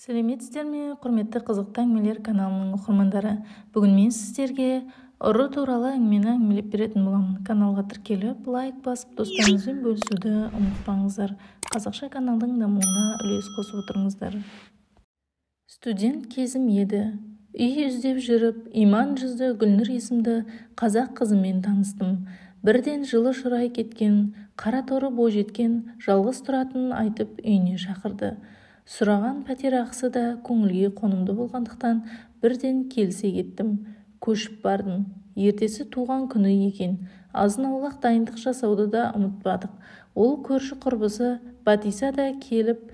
Сәлеметсіздер ме, құрметті қызықты әңгімелер каналының оқырмандары. Бүгін мен сіздерге ұры туралы әңгімені әңгімелеп беретін боламын. Каналға тіркеліп, лайк басып, достарыңызбен бөлісуді ұмытпаңыздар. Қазақша каналдың дамуына үлес қосып отырыңыздар. Студент кезім еді. Үй іздеп жүріп, Иман жүзді Гүлнұр есімді қазақ қызымен таныстым. Бірден жылы шырай кеткен, қара торы бойжеткен, жалғыз тұратынын айтып үйіне шақырды. Сұраған пәтер ақысы да көңілге қонымды болғандықтан бірден келісе кеттім. Көшіп бардым. Ертесі туған күні екен. Азын-аулақ дайындық жасауды да ұмытпадық. Ол көрші құрбысы Батиса да келіп,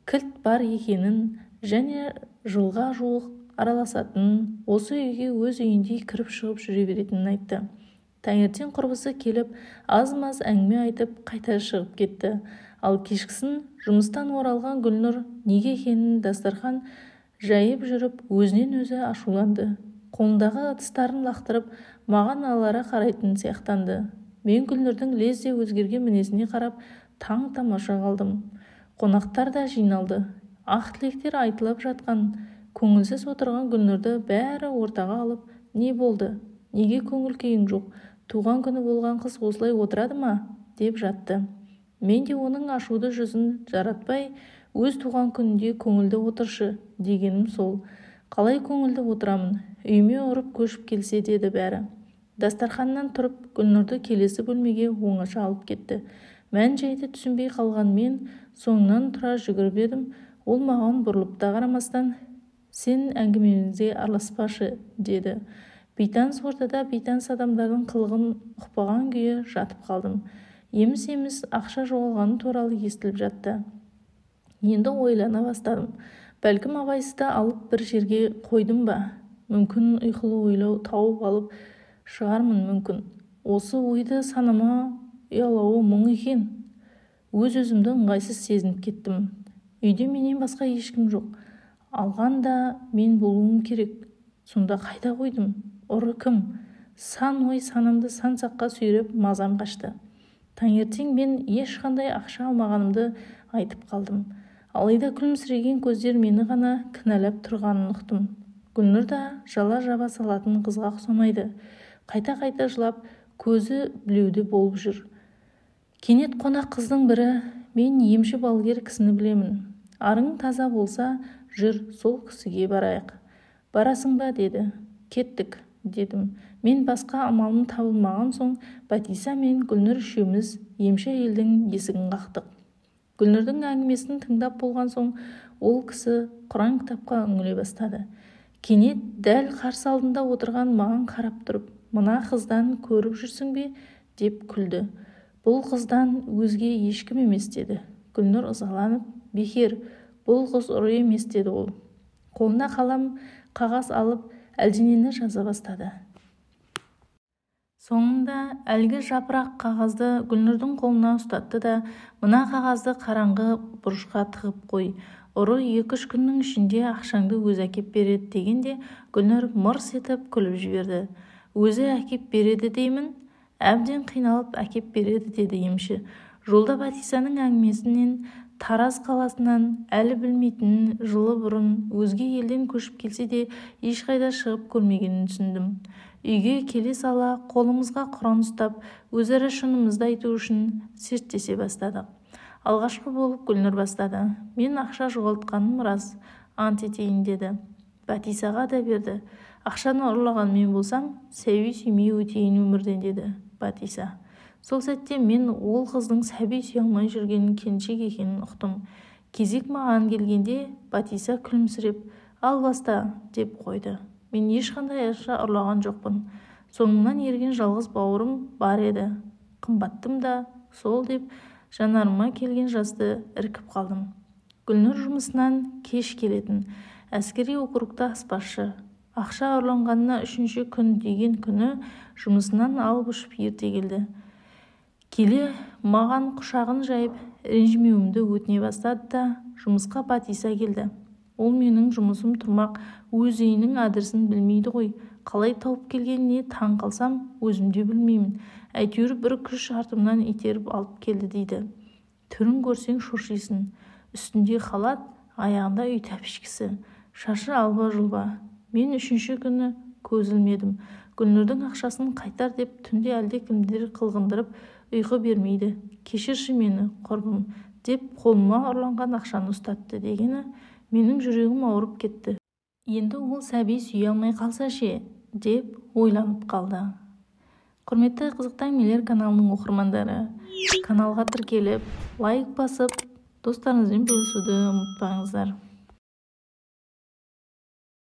кілт бар екенін және жылға жуық араласатынын, осы үйге өз үйіндей кіріп шығып жүре беретінін айтты. Таңертең құрбысы келіп, аз-маз әңгіме айтып, қайта шығып кетті. Ал кешкісін жұмыстан оралған Гүлнұр неге екенін дастархан жайып жүріп, өзінен өзі ашуланды. Қолындағы ыдыстарын лақтырып, маған алара қарайтын сияқтанды. Мен Гүлнұрдың лезде өзгерген мінезіне қарап, таң-тамаша қалдым. Қонақтар да жиналды. Ақ тілектер айтылып жатқан, көңілсіз отырған Гүлнұрды бәрі ортаға алып, не болды? Неге көңіл күйің жоқ? Туған күні болған қыз осылай отырады ма? Деп жатты. Мен де оның ашуды жүзін жаратпай, өз туған күнінде көңілді отыршы дегенім сол. Қалай көңілді отырамын? Үйіме ұрып көшіп келсе деді бәрі. Дастарханнан тұрып, Гүлнұрды келесі бөлмеге оңаша алып кетті. Мән-жайды түсінбей қалған мен соңынан тұра жүгіріп едім. Ол маған бұрылып та қарамастан, сен әңгімемізге араласпашы деді. Бейтаныс ортада бейтаныс адамдардың қылығын ұқпаған күйі жатып қалдым. Еміс-еміс ақша жоғалғаны туралы естіліп жатты. Енді ойлана бастадым. Бәлкім абайсызда алып бір жерге қойдым ба? Мүмкін ұйқылы ойлау тауып алып шығармын мүмкін. Осы ойды санама ұялауы мұң екен. Өз-өзімді ыңғайсыз сезініп кеттім. Үйде менен басқа ешкім жоқ. Алған да мен болуым керек. Сонда қайда қойдым? Ұры кім? Сан ой санамды сан-саққа сүйреп мазам қашты. Таңертең мен ешқандай ақша алмағанымды айтып қалдым. Алайда күлімсіреген көздер мені ғана кінәлап тұрғанын ұқтым. Гүлнұр да жала жаба салатын қызға ұқсамайды. Қайта-қайта жылап, көзі білеуде болып жүр. Кенет қонақ қыздың бірі, мен емші балгер кісіні білемін. Арың таза болса, жүр сол кісіге барайық. Барасың ба деді. Кеттік дедім. Мен басқа амалым табылмаған соң Батиса мен Гүлнұр үшеуміз емші әйелдің есігін қақтық. Гүлнұрдың әңгімесін тыңдап болған соң ол кісі Құран кітапқа үңіле бастады. Кенет дәл қарсы алдында отырған маған қарап тұрып, мына қыздан көріп жүрсің бе? Деп күлді. Бұл қыздан өзге ешкім емес деді. Гүлнұр ызаланып, бекер, бұл қыз ұры емес деді ол. Қолына қалам қағаз алып әлденені жаза бастады. Соңында әлгі жапырақ қағазды Гүлнұрдың қолына ұстатты да, мына қағазды қараңғы бұрышқа тығып қой. Ұры 2-3 күннің ішінде ақшаңды өзі әкеп береді дегенде Гүлнұр мырс етіп күліп жіберді. Өзі әкеп береді деймін? Әбден қиналып әкеп береді деді емші. Жолда Батисаның әңгімесінен Тараз қаласынан әлі білмейтінін жылы бұрын өзге елден көшіп келсе де ешқайда шығып көрмегенін түсіндім. Үйге келе сала қолымызға Құран ұстап, өзара шынымызды айту үшін серттесе бастадық. Алғашқы болып Гүлнұр бастады. Мен ақша жоғалтқаным рас, ант етейін деді. Батисаға да берді. Ақшаны ұрлаған мен болсам, сәби сүймей өтейін өмірден деді Батиса. Сол сәтте мен ол қыздың сәби сүйе алмай жүргенін келіншек екенін ұқтым. Кезек маған келгенде Батиса күлімсіреп, ал баста деп қойды. Мен ешқандай ақша ұрлаған жоқпын. Соңымнан ерген жалғыз бауырым бар еді. Қымбаттым да сол деп жанарыма келген жасты іркіп қалдым. Гүлнұр жұмысынан кеш келетін. Әскери округта аспазшы. Ақша ұрланғанына 3-ші күн деген күні жұмысынан алып ұшып ерте келді. Келе маған құшағын жайып ренжімеуімді өтіне бастады да жұмысқа Батиса келді. Ол менің жұмысым тұрмақ, өз үйінің адресін білмейді ғой. Қалай тауып келгеніне таң қалсам, өзімде білмеймін. Әйтеуір бір күш артымнан итеріп алып келді дейді. Түрін көрсең шошисың. Үстінде халат, аяғында үй тәпішкісі, шашы алба-жұлба. Мен 3-ші күні көз ілмедім. Гүлнұрдың ақшасын қайтар деп түнде әлдекімдер қылғындырып ұйқы бермейді. Кешірші мені, құрбым, деп қолыма ұрланған ақшаны ұстатты дегені менің жүрегім ауырып кетті. Енді ол сәби сүйе алмай қалса ше, деп ойланып қалды. Құрметті Қызықты әңгімелер каналының оқырмандары, каналға тіркеліп, лайк басып, достарыңызбен бөлісуді ұмытпаңыздар.